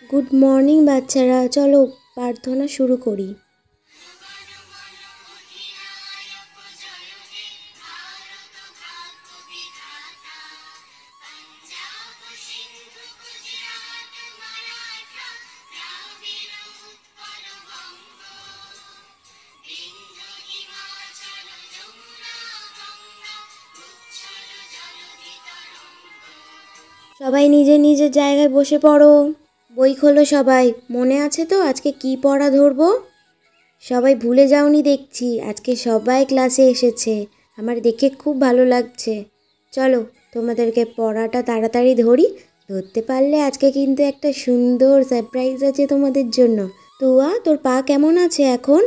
Good morning বাচ্চারা, চলো প্রার্থনা শুরু করি। সবাই নিজের নিজের জায়গায় বসে পড়ো। বই খোলো সবাই। মনে আছে তো আজকে কি পড়া ধরবো? সবাই ভুলে যাওনি দেখছি, আজকে সবাই ক্লাসে এসেছে। আমার দেখে খুব ভালো লাগছে। চলো তোমাদেরকে পড়াটা তাড়াতাড়ি ধরতে পারলে আজকে কিন্তু একটা সুন্দর সারপ্রাইজ আছে তোমাদের জন্য। তুয়া, তোর পা কেমন আছে এখন?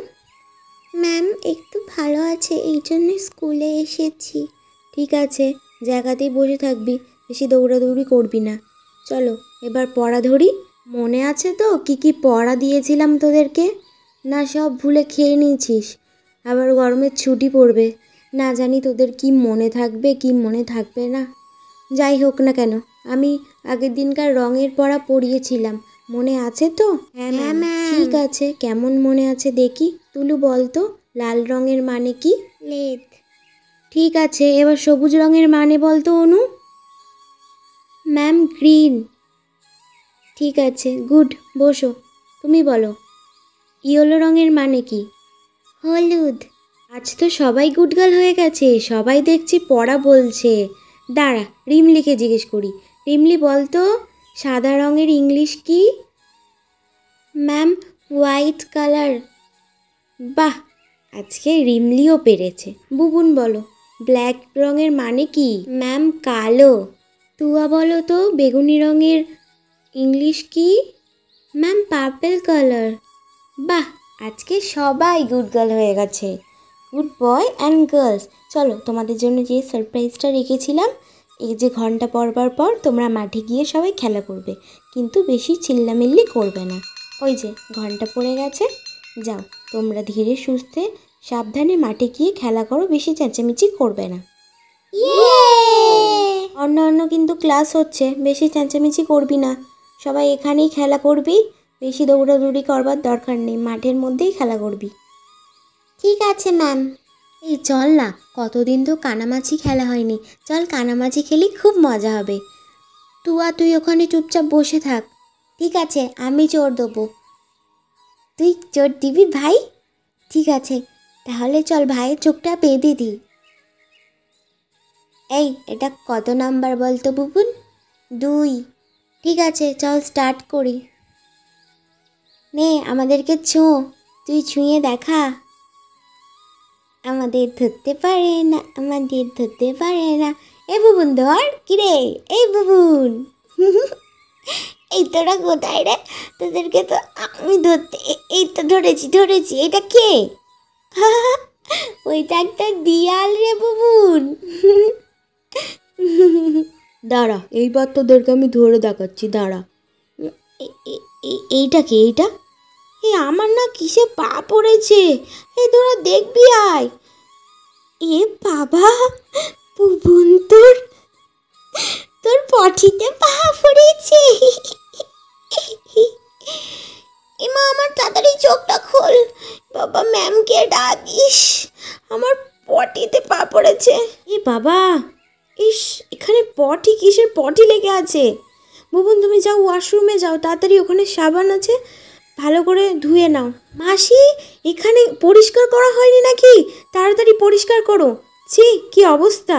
ম্যাম একটু ভালো আছে, এই জন্য স্কুলে এসেছি। ঠিক আছে, জায়গাতেই বসে থাকবি, বেশি দৌড়াদৌড়ি করবি না। চলো এবার পড়া ধরি। মনে আছে তো কি কি পড়া দিয়েছিলাম তোদেরকে? না সব ভুলে খেয়ে নিয়েছিস? আবার গরমের ছুটি পড়বে, না জানি তোদের কি মনে থাকবে কি মনে থাকবে না। যাই হোক না কেন, আমি আগের দিনকার রঙের পড়া পড়িয়েছিলাম, মনে আছে তো? হ্যাঁ ম্যাম। ঠিক আছে, কেমন মনে আছে দেখি। তুলু বল তো, লাল রঙের মানে কি? লেদ। ঠিক আছে, এবার সবুজ রঙের মানে বল তো অনু। Ma'am green. ঠিক আছে, গুড, বসো। তুমি বলো, ইয়েলো রঙের মানে কি? হলুদ। আজ তো সবাই গুডগার্ল হয়ে গেছে, সবাই দেখছি পড়া বলছে। দাঁড়া, রিমলিকে জিজ্ঞেস করি। রিমলি বল তো, সাদা রঙের ইংলিশ কি? Ma'am white colour. বাহ, আজকে রিমলিও পেরেছে। বুবুন বলো, ব্ল্যাক রঙের মানে কি? ম্যাম কালো। তুয়া বলো তো, বেগুনি রঙের ইংলিশ কি? Ma'am purple colour. বাহ, আজকে সবাই গুড গার্ল হয়ে গেছে। Good boy and girls. চলো তোমাদের জন্য যে সারপ্রাইজটা রেখেছিলাম, এই যে ঘন্টা পড়বার পর তোমরা মাঠে গিয়ে সবাই খেলা করবে, কিন্তু বেশি চিল্লামিল্লি করবে না। ওই যে ঘন্টা পড়ে গেছে, যাও তোমরা ধীরে সুস্থে সাবধানে মাঠে গিয়ে খেলা করো, বেশি চেঁচামেচি করবে না। অন্য কিন্তু ক্লাস হচ্ছে, বেশি চেঁচামেচি করবি না। সবাই এখানেই খেলা করবি, বেশি দৌড়াদৌড়ি করবার দরকার নেই, মাঠের মধ্যেই খেলা করবি। ঠিক আছে ম্যাম। এই চল না, কতদিন তো কানামাছি খেলা হয়নি, চল কানামাছি খেলি, খুব মজা হবে। তুই ওখানে চুপচাপ বসে থাক। ঠিক আছে, আমি চোর দেবো। তুই চোর দিবি ভাই? ঠিক আছে, তাহলে চল ভাইয়ের চোখটা বেঁধে দিই। এই এটা কত নাম্বার বলতো বুবুন? 2। ঠিক আছে, চল স্টার্ট করি। নে আমাদেরকে তুই ছুঁয়ে দেখা। আমাদের ধরতে পারে না, আমাদের ধরতে পারে না। এই বুবুন ধর, কিরে এই বুবুন। এই তোরা কোথায় রে? তোদেরকে তো আমি ধরতে, এই তো ধরেছি। এটা কে? ওইটা একটা দিয়াল রে বুবুন। দাঁড়া, এইবার তোদেরকে আমি ধরে দেখাচ্ছি, দাঁড়া। এইটা কে? এইটা আমার না কিসে পা পড়েছে, এই তোরা দেখবি আয়। এ বাবা, বুবুন তোর পটিতে পা পড়েছে। এমা, আমার তাড়াতাড়ি চোখটা খোল, বাবা ম্যামকে ডাকিস, আমার পটিতে পা পড়েছে। এ বাবা, ইস, এখানে পটি কিসের পটি লেগে আছে? বুবুন তুমি যাও, ওয়াশরুমে যাও তাড়াতাড়ি, ওখানে সাবান আছে, ভালো করে ধুয়ে নাও। মাসি, এখানে পরিষ্কার করা হয়নি নাকি? তাড়াতাড়ি পরিষ্কার করো। ছি, কি অবস্থা।